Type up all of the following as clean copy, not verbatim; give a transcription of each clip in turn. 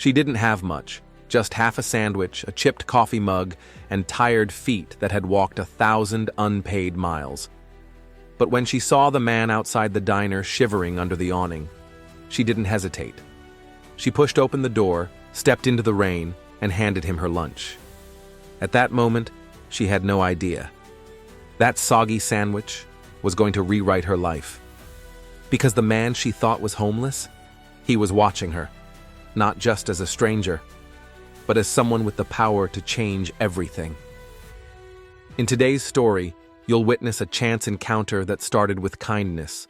She didn't have much, just half a sandwich, a chipped coffee mug, and tired feet that had walked 1,000 unpaid miles. But when she saw the man outside the diner shivering under the awning, she didn't hesitate. She pushed open the door, stepped into the rain, and handed him her lunch. At that moment, she had no idea. That soggy sandwich was going to rewrite her life. Because the man she thought was homeless, he was watching her, not just as a stranger, but as someone with the power to change everything. In today's story, you'll witness a chance encounter that started with kindness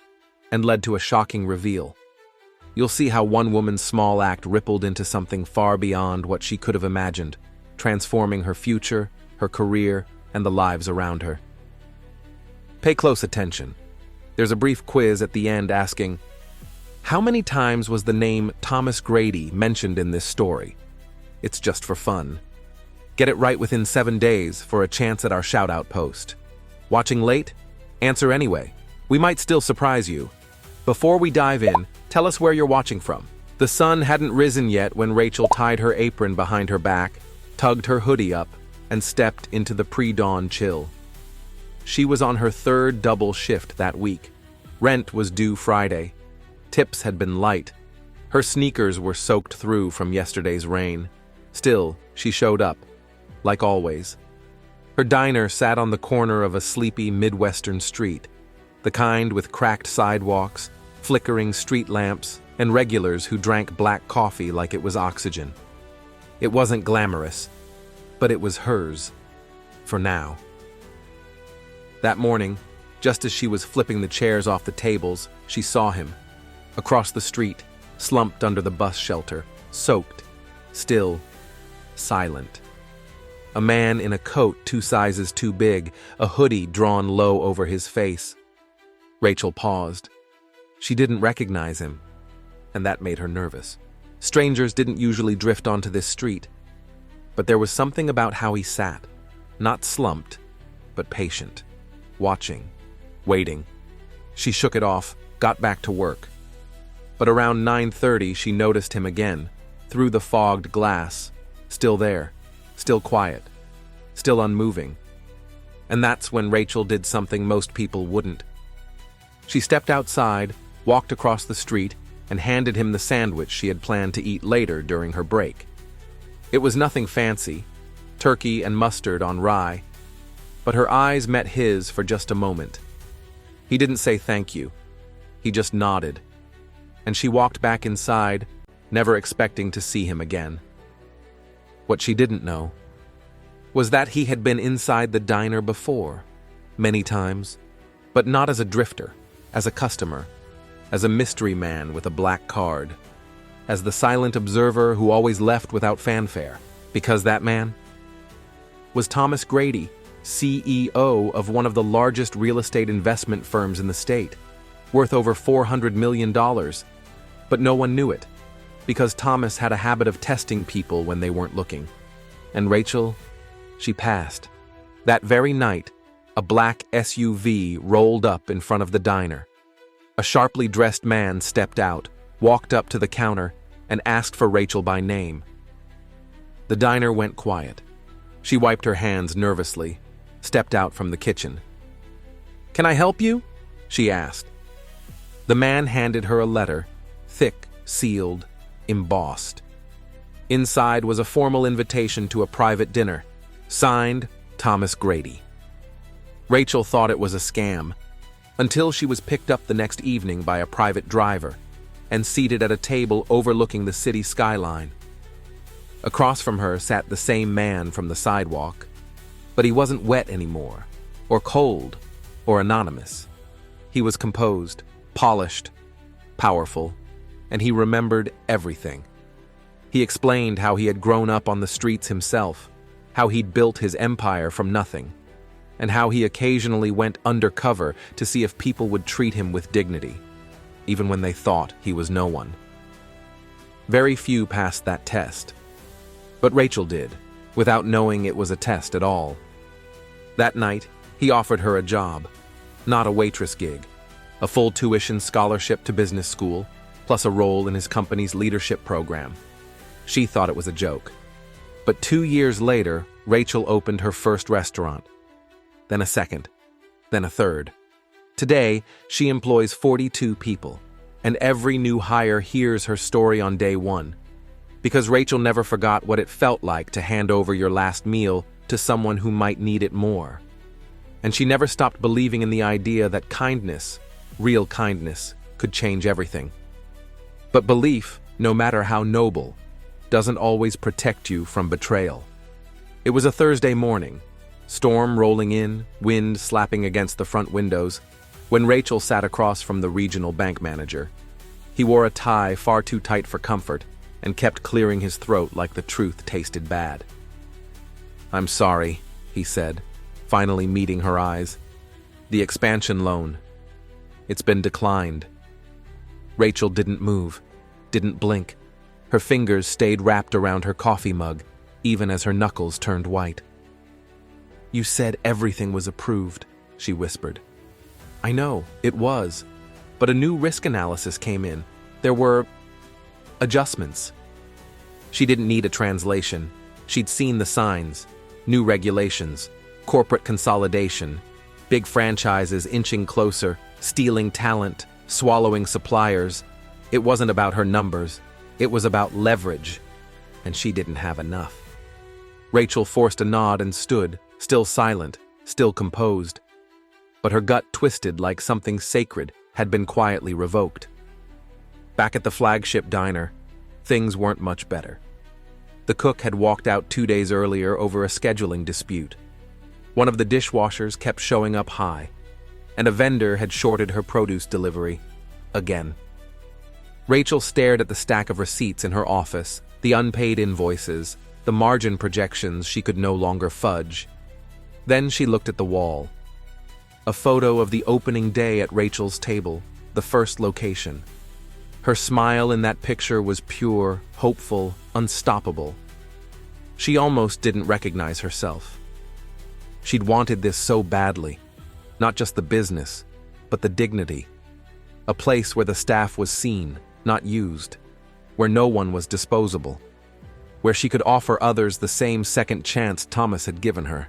and led to a shocking reveal. You'll see how one woman's small act rippled into something far beyond what she could have imagined, transforming her future, her career, and the lives around her. Pay close attention. There's a brief quiz at the end asking, how many times was the name Thomas Grady mentioned in this story? It's just for fun. Get it right within 7 days for a chance at our shoutout post. Watching late? Answer anyway. We might still surprise you. Before we dive in, tell us where you're watching from. The sun hadn't risen yet when Rachel tied her apron behind her back, tugged her hoodie up, and stepped into the pre-dawn chill. She was on her third double shift that week. Rent was due Friday. Tips had been light. Her sneakers were soaked through from yesterday's rain. Still, she showed up, like always. Her diner sat on the corner of a sleepy Midwestern street, the kind with cracked sidewalks, flickering street lamps, and regulars who drank black coffee like it was oxygen. It wasn't glamorous, but it was hers, for now. That morning, just as she was flipping the chairs off the tables, she saw him. Across the street, slumped under the bus shelter, soaked, still, silent. A man in a coat 2 sizes too big, a hoodie drawn low over his face. Rachel paused. She didn't recognize him, and that made her nervous. Strangers didn't usually drift onto this street, but there was something about how he sat, not slumped, but patient, watching, waiting. She shook it off, got back to work. But around 9:30 she noticed him again, through the fogged glass, still there, still quiet, still unmoving. And that's when Rachel did something most people wouldn't. She stepped outside, walked across the street, and handed him the sandwich she had planned to eat later during her break. It was nothing fancy, turkey and mustard on rye, but her eyes met his for just a moment. He didn't say thank you. He just nodded. And she walked back inside, never expecting to see him again. What she didn't know was that he had been inside the diner before, many times, but not as a drifter, as a customer, as a mystery man with a black card, as the silent observer who always left without fanfare, because that man was Thomas Grady, CEO of one of the largest real estate investment firms in the state, worth over $400 million. But no one knew it, because Thomas had a habit of testing people when they weren't looking. And Rachel, she passed. That very night, a black SUV rolled up in front of the diner. A sharply dressed man stepped out, walked up to the counter, and asked for Rachel by name. The diner went quiet. She wiped her hands nervously, stepped out from the kitchen. "Can I help you?" she asked. The man handed her a letter, thick, sealed, embossed. Inside was a formal invitation to a private dinner, signed Thomas Grady. Rachel thought it was a scam, until she was picked up the next evening by a private driver and seated at a table overlooking the city skyline. Across from her sat the same man from the sidewalk, but he wasn't wet anymore, or cold, or anonymous. He was composed, polished, powerful, and he remembered everything. He explained how he had grown up on the streets himself, how he'd built his empire from nothing, and how he occasionally went undercover to see if people would treat him with dignity, even when they thought he was no one. Very few passed that test, but Rachel did, without knowing it was a test at all. That night, he offered her a job, not a waitress gig, a full tuition scholarship to business school, plus a role in his company's leadership program. She thought it was a joke. But 2 years later, Rachel opened her first restaurant. Then a second. Then a third. Today, she employs 42 people, and every new hire hears her story on day one. Because Rachel never forgot what it felt like to hand over your last meal to someone who might need it more. And she never stopped believing in the idea that kindness, real kindness, could change everything. But belief, no matter how noble, doesn't always protect you from betrayal. It was a Thursday morning, storm rolling in, wind slapping against the front windows, when Rachel sat across from the regional bank manager. He wore a tie far too tight for comfort and kept clearing his throat like the truth tasted bad. "I'm sorry," he said, finally meeting her eyes. "The expansion loan. It's been declined." Rachel didn't move, didn't blink. Her fingers stayed wrapped around her coffee mug, even as her knuckles turned white. "You said everything was approved," she whispered. "I know, it was. But a new risk analysis came in. There were adjustments." She didn't need a translation. She'd seen the signs. New regulations, corporate consolidation, big franchises inching closer, stealing talent, swallowing suppliers. It wasn't about her numbers. It was about leverage. And she didn't have enough. Rachel forced a nod and stood, still silent, still composed. But her gut twisted like something sacred had been quietly revoked. Back at the flagship diner, things weren't much better. The cook had walked out 2 days earlier over a scheduling dispute. One of the dishwashers kept showing up high, and a vendor had shorted her produce delivery again. Rachel stared at the stack of receipts in her office, the unpaid invoices, the margin projections she could no longer fudge. Then she looked at the wall. A photo of the opening day at Rachel's table, the first location. Her smile in that picture was pure, hopeful, unstoppable. She almost didn't recognize herself. She'd wanted this so badly. Not just the business, but the dignity. A place where the staff was seen, not used. Where no one was disposable. Where she could offer others the same second chance Thomas had given her.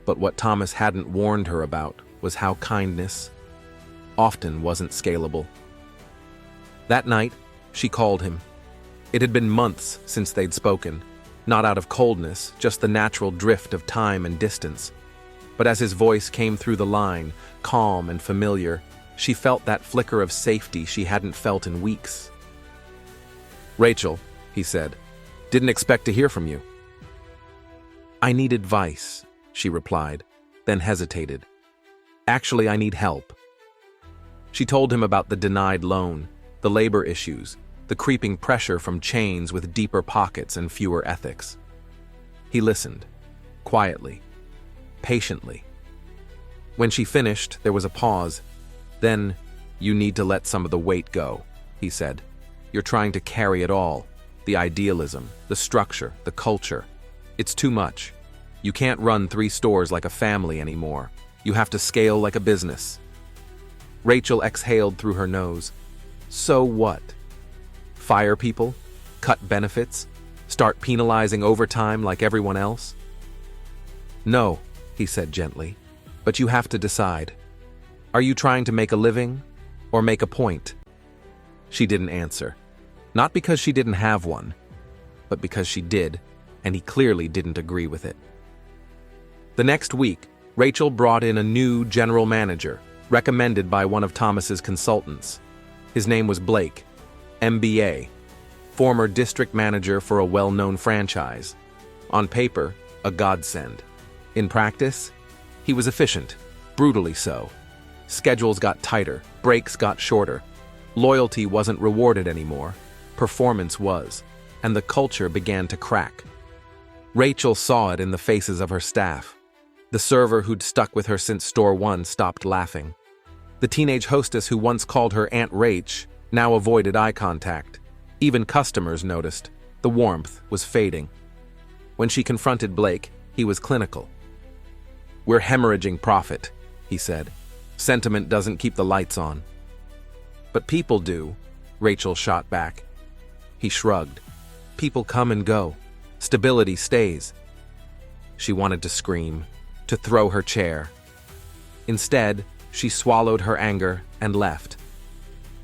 But what Thomas hadn't warned her about was how kindness often wasn't scalable. That night, she called him. It had been months since they'd spoken, not out of coldness, just the natural drift of time and distance. But as his voice came through the line, calm and familiar, she felt that flicker of safety she hadn't felt in weeks. "Rachel," he said, "didn't expect to hear from you." "I need advice," she replied, then hesitated. "Actually, I need help." She told him about the denied loan, the labor issues, the creeping pressure from chains with deeper pockets and fewer ethics. He listened, quietly, patiently. When she finished, there was a pause. Then, "You need to let some of the weight go," he said. "You're trying to carry it all, the idealism, the structure, the culture. It's too much. You can't run 3 stores like a family anymore. You have to scale like a business." Rachel exhaled through her nose. So what? Fire people? Cut benefits? Start penalizing overtime like everyone else? "No," he said gently, "but you have to decide. Are you trying to make a living or make a point?" She didn't answer. Not because she didn't have one, but because she did, and he clearly didn't agree with it. The next week, Rachel brought in a new general manager, recommended by one of Thomas's consultants. His name was Blake, MBA, former district manager for a well-known franchise. On paper, a godsend. In practice, he was efficient, brutally so. Schedules got tighter, breaks got shorter. Loyalty wasn't rewarded anymore. Performance was, and the culture began to crack. Rachel saw it in the faces of her staff. The server who'd stuck with her since store one stopped laughing. The teenage hostess who once called her Aunt Rach now avoided eye contact. Even customers noticed. The warmth was fading. When she confronted Blake, he was clinical. "We're hemorrhaging profit," he said. "Sentiment doesn't keep the lights on." "But people do," Rachel shot back. He shrugged. People come and go. Stability stays. She wanted to scream, to throw her chair. Instead, she swallowed her anger and left.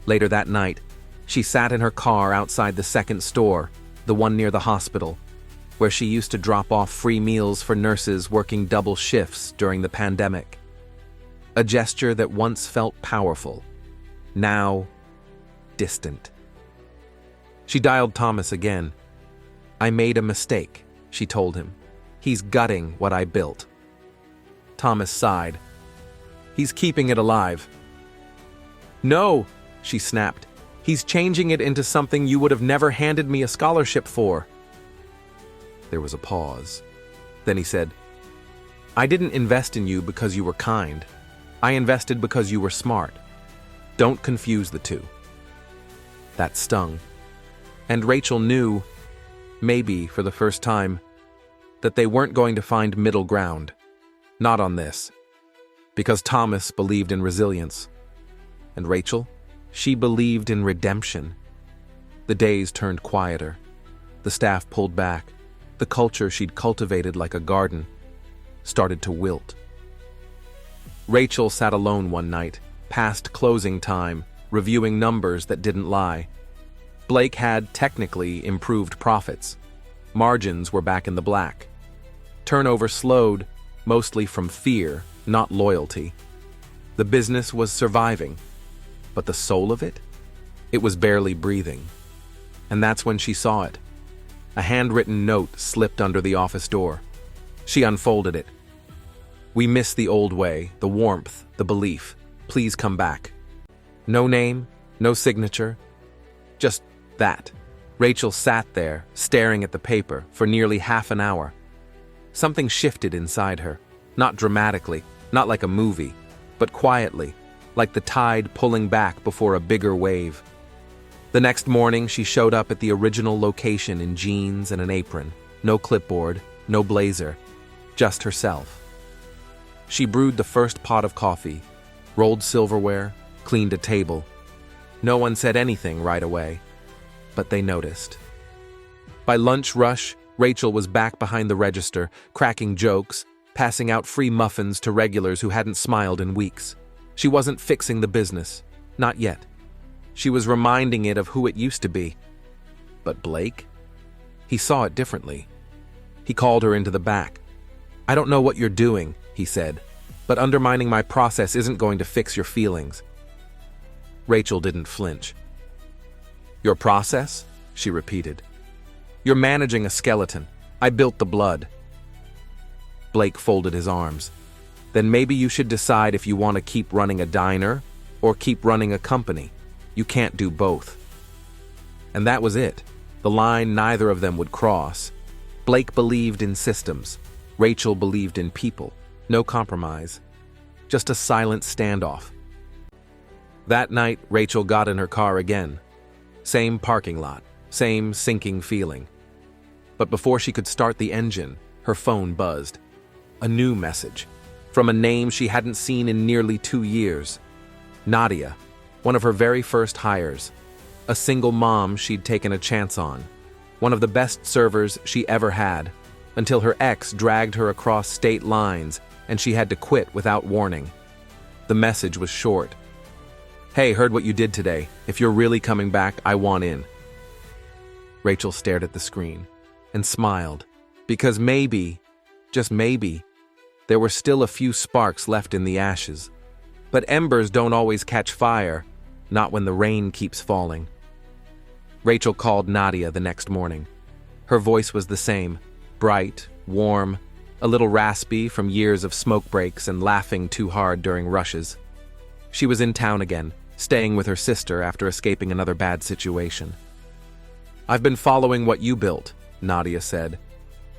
Later that night, she sat in her car outside the second store, the one near the hospital, where she used to drop off free meals for nurses working double shifts during the pandemic. A gesture that once felt powerful, now distant. She dialed Thomas again. "I made a mistake," she told him. "He's gutting what I built." Thomas sighed. "He's keeping it alive." "No," she snapped. "He's changing it into something you would have never handed me a scholarship for." There was a pause. Then he said, "I didn't invest in you because you were kind. I invested because you were smart. Don't confuse the two." That stung. And Rachel knew, maybe for the first time, that they weren't going to find middle ground. Not on this. Because Thomas believed in resilience. And Rachel, she believed in redemption. The days turned quieter. The staff pulled back. The culture she'd cultivated like a garden started to wilt. Rachel sat alone one night, past closing time, reviewing numbers that didn't lie. Blake had technically improved profits. Margins were back in the black. Turnover slowed, mostly from fear, not loyalty. The business was surviving, but the soul of it? It was barely breathing. And that's when she saw it. A handwritten note slipped under the office door. She unfolded it. "We miss the old way, the warmth, the belief. Please come back." No name, no signature, just that. Rachel sat there, staring at the paper, for nearly half an hour. Something shifted inside her, not dramatically, not like a movie, but quietly, like the tide pulling back before a bigger wave. The next morning, she showed up at the original location in jeans and an apron. No clipboard, no blazer, just herself. She brewed the first pot of coffee, rolled silverware, cleaned a table. No one said anything right away, but they noticed. By lunch rush, Rachel was back behind the register, cracking jokes, passing out free muffins to regulars who hadn't smiled in weeks. She wasn't fixing the business, not yet. She was reminding it of who it used to be. But Blake? He saw it differently. He called her into the back. "I don't know what you're doing," he said, "but undermining my process isn't going to fix your feelings." Rachel didn't flinch. "Your process?" she repeated. "You're managing a skeleton. I built the blood." Blake folded his arms. "Then maybe you should decide if you want to keep running a diner or keep running a company. You can't do both." And that was it. The line neither of them would cross. Blake believed in systems. Rachel believed in people. No compromise. Just a silent standoff. That night, Rachel got in her car again. Same parking lot, same sinking feeling. But before she could start the engine, her phone buzzed. A new message, from a name she hadn't seen in nearly 2 years. Nadia, one of her very first hires. A single mom she'd taken a chance on. One of the best servers she ever had, until her ex dragged her across state lines and she had to quit without warning. The message was short. "Hey, heard what you did today. If you're really coming back, I want in." Rachel stared at the screen and smiled, because maybe, just maybe, there were still a few sparks left in the ashes. But embers don't always catch fire, not when the rain keeps falling. Rachel called Nadia the next morning. Her voice was the same, bright, warm, a little raspy from years of smoke breaks and laughing too hard during rushes. She was in town again, staying with her sister after escaping another bad situation. "I've been following what you built," Nadia said.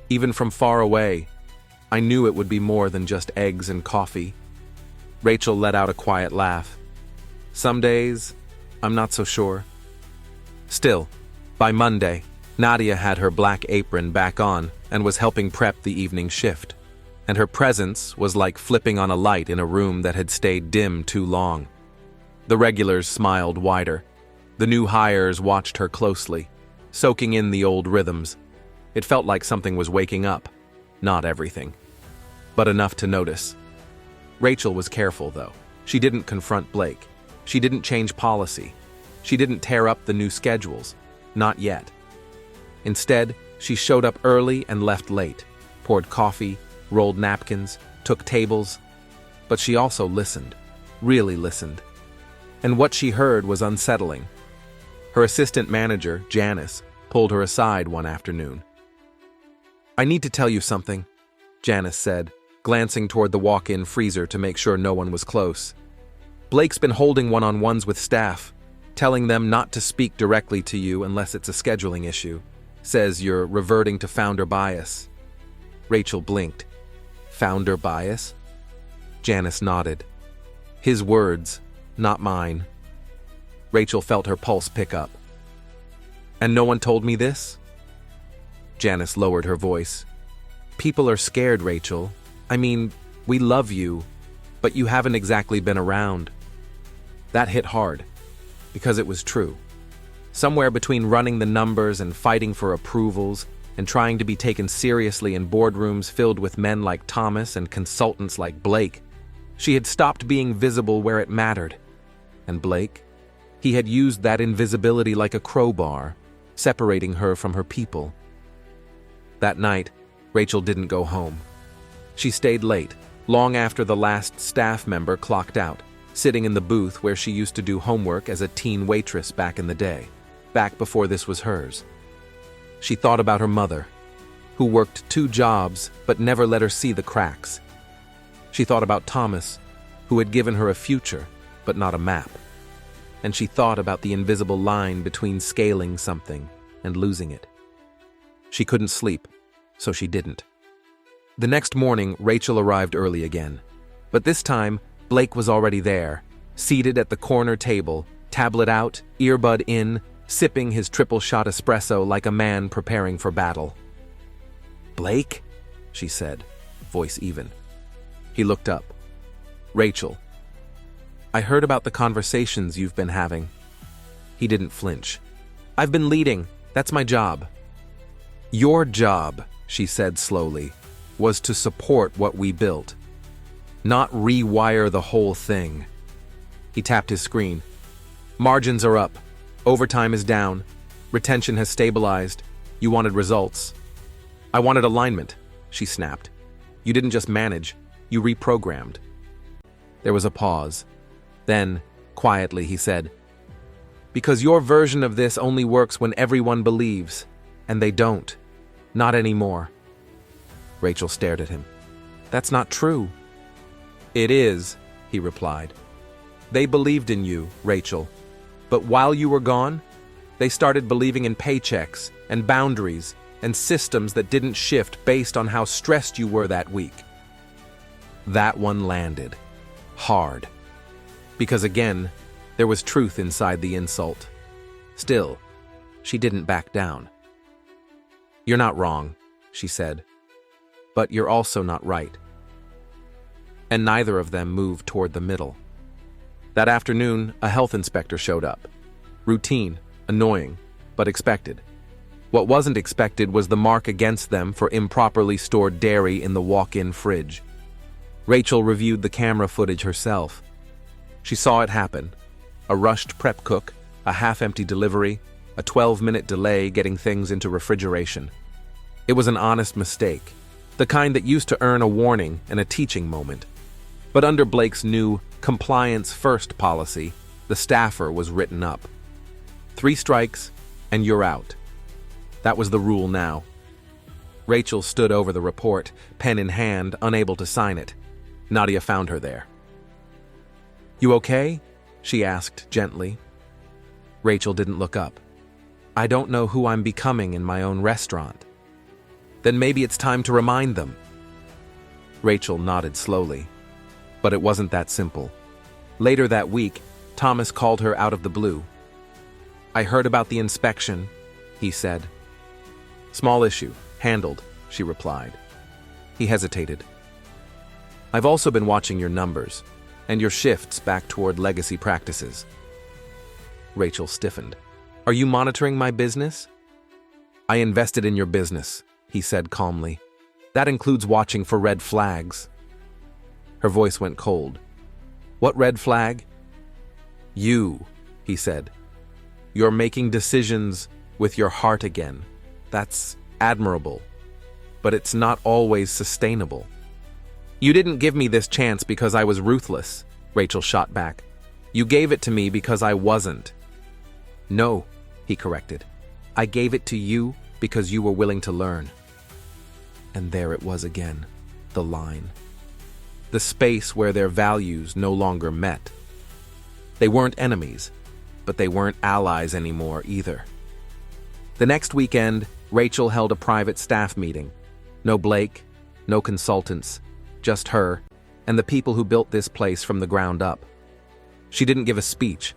"Even from far away, I knew it would be more than just eggs and coffee." Rachel let out a quiet laugh. "Some days, I'm not so sure." Still, by Monday, Nadia had her black apron back on and was helping prep the evening shift. And her presence was like flipping on a light in a room that had stayed dim too long. The regulars smiled wider. The new hires watched her closely. soaking in the old rhythms. It felt like something was waking up. Not everything, but enough to notice. Rachel was careful, though. She didn't confront Blake. She didn't change policy. She didn't tear up the new schedules. Not yet. Instead, she showed up early and left late, poured coffee, rolled napkins, took tables. But she also listened, really listened. And what she heard was unsettling. Her assistant manager, Janice, pulled her aside one afternoon. "I need to tell you something," Janice said, glancing toward the walk-in freezer to make sure no one was close. "Blake's been holding one-on-ones with staff, telling them not to speak directly to you unless it's a scheduling issue. Says you're reverting to founder bias." Rachel blinked. "Founder bias?" Janice nodded. His words, not mine. Rachel felt her pulse pick up. "And no one told me this?" Janice lowered her voice. "People are scared, Rachel. I mean, we love you, but you haven't exactly been around." That hit hard, because it was true. Somewhere between running the numbers and fighting for approvals and trying to be taken seriously in boardrooms filled with men like Thomas and consultants like Blake, she had stopped being visible where it mattered. And Blake? He had used that invisibility like a crowbar, separating her from her people. That night, Rachel didn't go home. She stayed late, long after the last staff member clocked out, sitting in the booth where she used to do homework as a teen waitress back in the day, back before this was hers. She thought about her mother, who worked 2 jobs but never let her see the cracks. She thought about Thomas, who had given her a future but not a map. And she thought about the invisible line between scaling something and losing it. She couldn't sleep, so she didn't. The next morning, Rachel arrived early again. But this time, Blake was already there, seated at the corner table, tablet out, earbud in, sipping his triple-shot espresso like a man preparing for battle. "Blake?" she said, voice even. He looked up. "Rachel, I heard about the conversations you've been having." He didn't flinch. "I've been leading. That's my job." "Your job," she said slowly, "was to support what we built, not rewire the whole thing." He tapped his screen. "Margins are up. Overtime is down. Retention has stabilized. You wanted results." "I wanted alignment," she snapped. "You didn't just manage, you reprogrammed." There was a pause. Then, quietly, he said, "Because your version of this only works when everyone believes, and they don't. Not anymore." Rachel stared at him. "That's not true." "It is," he replied. "They believed in you, Rachel. But while you were gone, they started believing in paychecks and boundaries and systems that didn't shift based on how stressed you were that week." That one landed. Hard. Because again, there was truth inside the insult. Still, she didn't back down. "You're not wrong," she said. "But you're also not right." And neither of them moved toward the middle. That afternoon, a health inspector showed up. Routine, annoying, but expected. What wasn't expected was the mark against them for improperly stored dairy in the walk-in fridge. Rachel reviewed the camera footage herself. She saw it happen. A rushed prep cook, a half-empty delivery, a 12-minute delay getting things into refrigeration. It was an honest mistake, the kind that used to earn a warning and a teaching moment. But under Blake's new compliance-first policy, the staffer was written up. 3 strikes, and you're out. That was the rule now. Rachel stood over the report, pen in hand, unable to sign it. Nadia found her there. "You okay?" she asked gently. Rachel didn't look up. "I don't know who I'm becoming in my own restaurant." "Then maybe it's time to remind them." Rachel nodded slowly. But it wasn't that simple. Later that week, Thomas called her out of the blue. "I heard about the inspection," he said. "Small issue. Handled," she replied. He hesitated. "I've also been watching your numbers, and your shifts back toward legacy practices." Rachel stiffened. "Are you monitoring my business?" I invested in your business, he said calmly. That includes watching for red flags. Her voice went cold. What red flag? You, he said. You're making decisions with your heart again. That's admirable, but it's not always sustainable. You didn't give me this chance because I was ruthless, Rachel shot back. You gave it to me because I wasn't. No, he corrected. I gave it to you because you were willing to learn. And there it was again, the line. The space where their values no longer met. They weren't enemies, but they weren't allies anymore either. The next weekend, Rachel held a private staff meeting. No Blake, no consultants, just her and the people who built this place from the ground up. She didn't give a speech.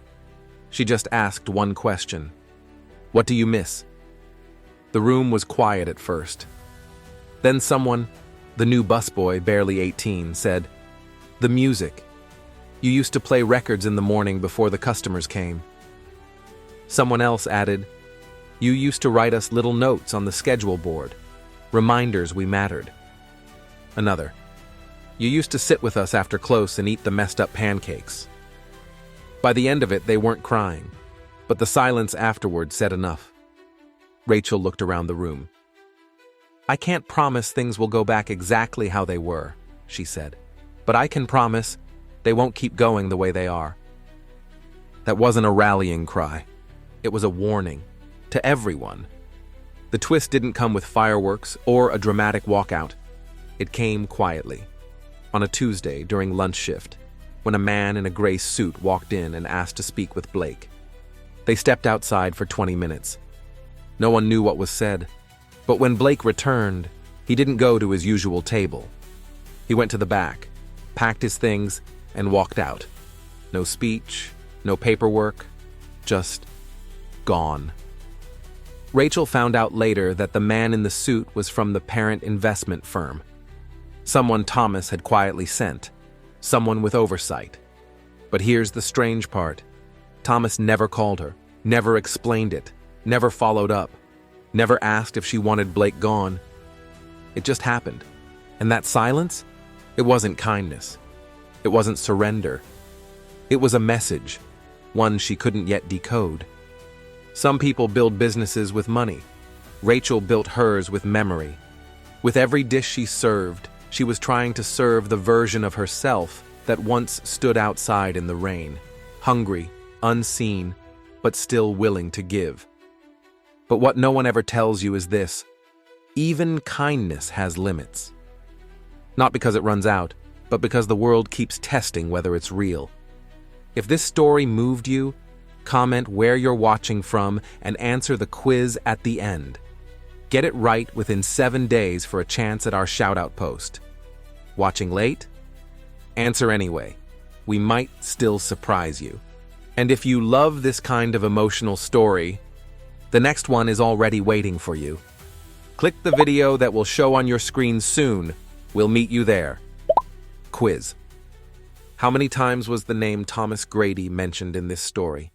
She just asked one question. What do you miss? The room was quiet at first. Then someone, the new busboy, barely 18, said, The music. You used to play records in the morning before the customers came. Someone else added, You used to write us little notes on the schedule board, reminders we mattered. Another, You used to sit with us after close and eat the messed up pancakes. By the end of it, they weren't crying, but the silence afterward said enough. Rachel looked around the room. I can't promise things will go back exactly how they were, she said, but I can promise they won't keep going the way they are. That wasn't a rallying cry. It was a warning to everyone. The twist didn't come with fireworks or a dramatic walkout. It came quietly, on a Tuesday during lunch shift, when a man in a gray suit walked in and asked to speak with Blake. They stepped outside for 20 minutes. No one knew what was said, but when Blake returned, he didn't go to his usual table. He went to the back, packed his things, and walked out. No speech, no paperwork, just gone. Rachel found out later that the man in the suit was from the parent investment firm. Someone Thomas had quietly sent, someone with oversight. But here's the strange part. Thomas never called her, never explained it, never followed up, never asked if she wanted Blake gone. It just happened. And that silence? It wasn't kindness. It wasn't surrender. It was a message, one she couldn't yet decode. Some people build businesses with money. Rachel built hers with memory. With every dish she served, she was trying to serve the version of herself that once stood outside in the rain, hungry, unseen, but still willing to give. But what no one ever tells you is this: even kindness has limits. Not because it runs out, but because the world keeps testing whether it's real. If this story moved you, comment where you're watching from and answer the quiz at the end. Get it right within 7 days for a chance at our shoutout post. Watching late? Answer anyway. We might still surprise you. And if you love this kind of emotional story, the next one is already waiting for you. Click the video that will show on your screen soon. We'll meet you there. Quiz. How many times was the name Thomas Grady mentioned in this story?